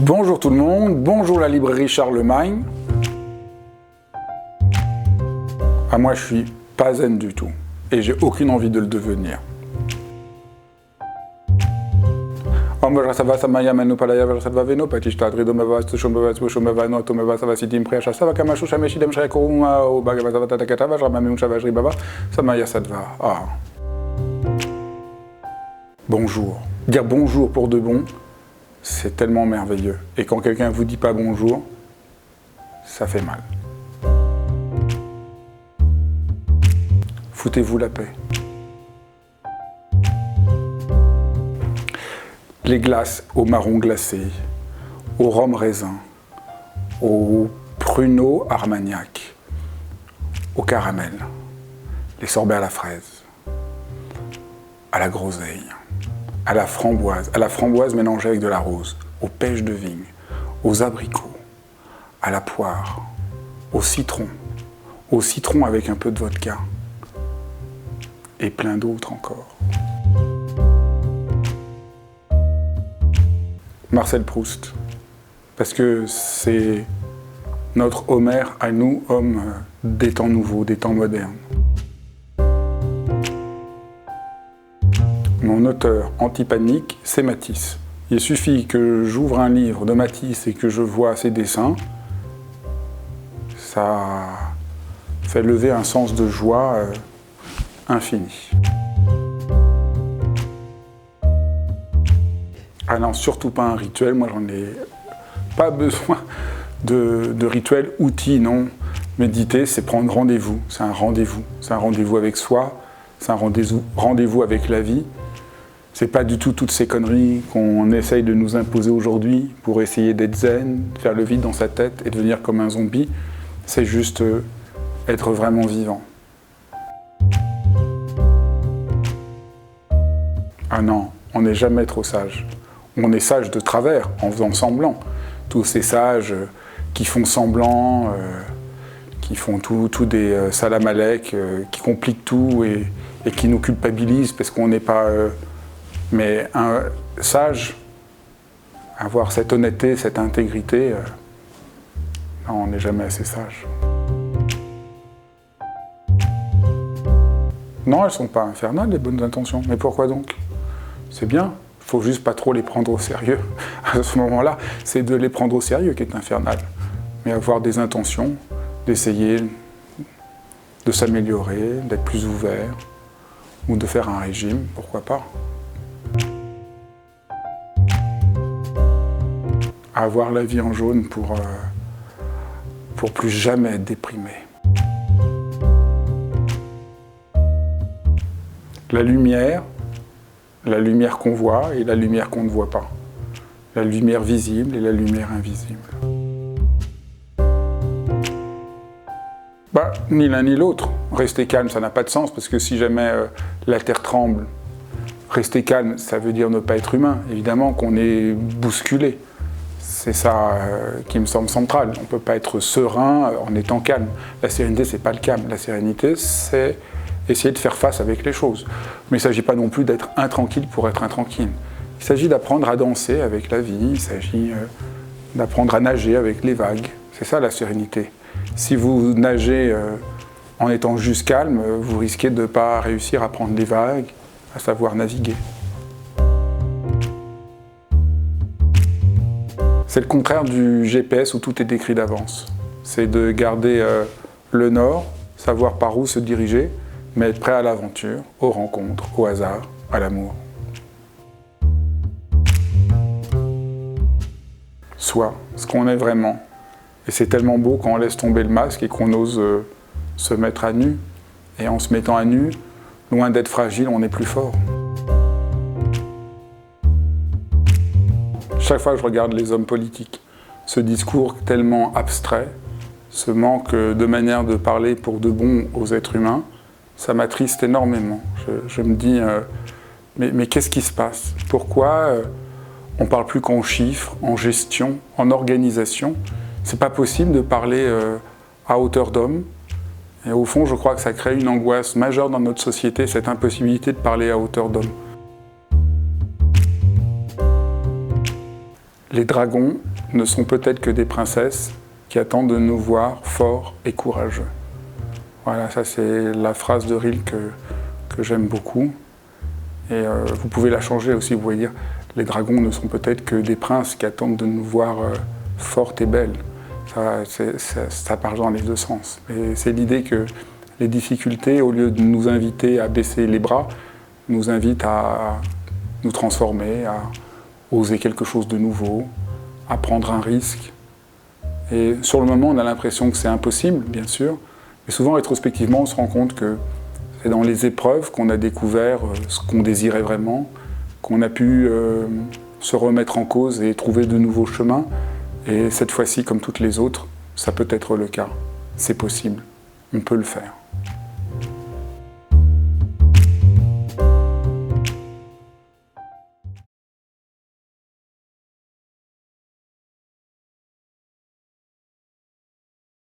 Bonjour tout le monde, bonjour la librairie Charlemagne. Moi je suis pas zen du tout et j'ai aucune envie de le devenir. Bonjour. Dire bonjour pour de bon, c'est tellement merveilleux. Et quand quelqu'un vous dit pas bonjour, ça fait mal. Foutez-vous la paix. Les glaces au marron glacé, au rhum raisin, au pruneau armagnac, au caramel, les sorbets à la fraise, à la groseille, à la framboise mélangée avec de la rose, aux pêches de vigne, aux abricots, à la poire, au citron avec un peu de vodka, et plein d'autres encore. Marcel Proust, parce que c'est notre Homère à nous, hommes des temps nouveaux, des temps modernes. Mon auteur antipanique, c'est Matisse. Il suffit que j'ouvre un livre de Matisse et que je vois ses dessins, ça fait lever un sens de joie infini. Ah non, surtout pas un rituel, moi j'en ai pas besoin de rituel, outil, non. Méditer, c'est prendre rendez-vous, c'est un rendez-vous avec soi, c'est un rendez-vous avec la vie. C'est pas du tout toutes ces conneries qu'on essaye de nous imposer aujourd'hui pour essayer d'être zen, faire le vide dans sa tête et devenir comme un zombie. C'est juste être vraiment vivant. Ah non, on n'est jamais trop sage. On est sage de travers, en faisant semblant. Tous ces sages qui font semblant, qui font tout des salam-alek, qui compliquent tout et qui nous culpabilisent parce qu'on n'est pas... mais un sage, avoir cette honnêteté, cette intégrité, non, on n'est jamais assez sage. Non, elles ne sont pas infernales, les bonnes intentions. Mais pourquoi donc? C'est bien. Il ne faut juste pas trop les prendre au sérieux. À ce moment-là, c'est de les prendre au sérieux qui est infernal. Mais avoir des intentions, d'essayer de s'améliorer, d'être plus ouvert, ou de faire un régime, pourquoi pas. Avoir la vie en jaune pour plus jamais être déprimé. La lumière qu'on voit et la lumière qu'on ne voit pas. La lumière visible et la lumière invisible. Ni l'un ni l'autre. Rester calme, ça n'a pas de sens, parce que si jamais la terre tremble, rester calme, ça veut dire ne pas être humain. Évidemment qu'on est bousculé. C'est ça qui me semble central. On ne peut pas être serein en étant calme. La sérénité, c'est pas le calme. La sérénité, c'est essayer de faire face avec les choses. Mais il ne s'agit pas non plus d'être intranquille pour être intranquille. Il s'agit d'apprendre à danser avec la vie, il s'agit d'apprendre à nager avec les vagues. C'est ça la sérénité. Si vous nagez en étant juste calme, vous risquez de ne pas réussir à prendre les vagues, à savoir naviguer. C'est le contraire du GPS où tout est décrit d'avance. C'est de garder le nord, savoir par où se diriger, mais être prêt à l'aventure, aux rencontres, au hasard, à l'amour. Soit ce qu'on est vraiment. Et c'est tellement beau quand on laisse tomber le masque et qu'on ose se mettre à nu. Et en se mettant à nu, loin d'être fragile, on est plus fort. Chaque fois que je regarde les hommes politiques, ce discours tellement abstrait, ce manque de manière de parler pour de bon aux êtres humains, ça m'attriste énormément. Je me dis, mais qu'est-ce qui se passe? Pourquoi on ne parle plus qu'en chiffres, en gestion, en organisation? C'est pas possible de parler à hauteur d'homme. Et au fond, je crois que ça crée une angoisse majeure dans notre société, cette impossibilité de parler à hauteur d'homme. Les dragons, ne sont peut-être que des princesses qui attendent de nous voir forts et courageux. Voilà, ça c'est la phrase de Rilke que j'aime beaucoup. Et vous pouvez la changer aussi, vous pouvez dire les dragons ne sont peut-être que des princes qui attendent de nous voir fortes et belles. Ça part dans les deux sens. Et c'est l'idée que les difficultés, au lieu de nous inviter à baisser les bras, nous invitent à nous transformer, à oser quelque chose de nouveau, à prendre un risque. Et sur le moment, on a l'impression que c'est impossible, bien sûr, mais souvent, rétrospectivement, on se rend compte que c'est dans les épreuves qu'on a découvert ce qu'on désirait vraiment, qu'on a pu se remettre en cause et trouver de nouveaux chemins. Et cette fois-ci, comme toutes les autres, ça peut être le cas. C'est possible. On peut le faire.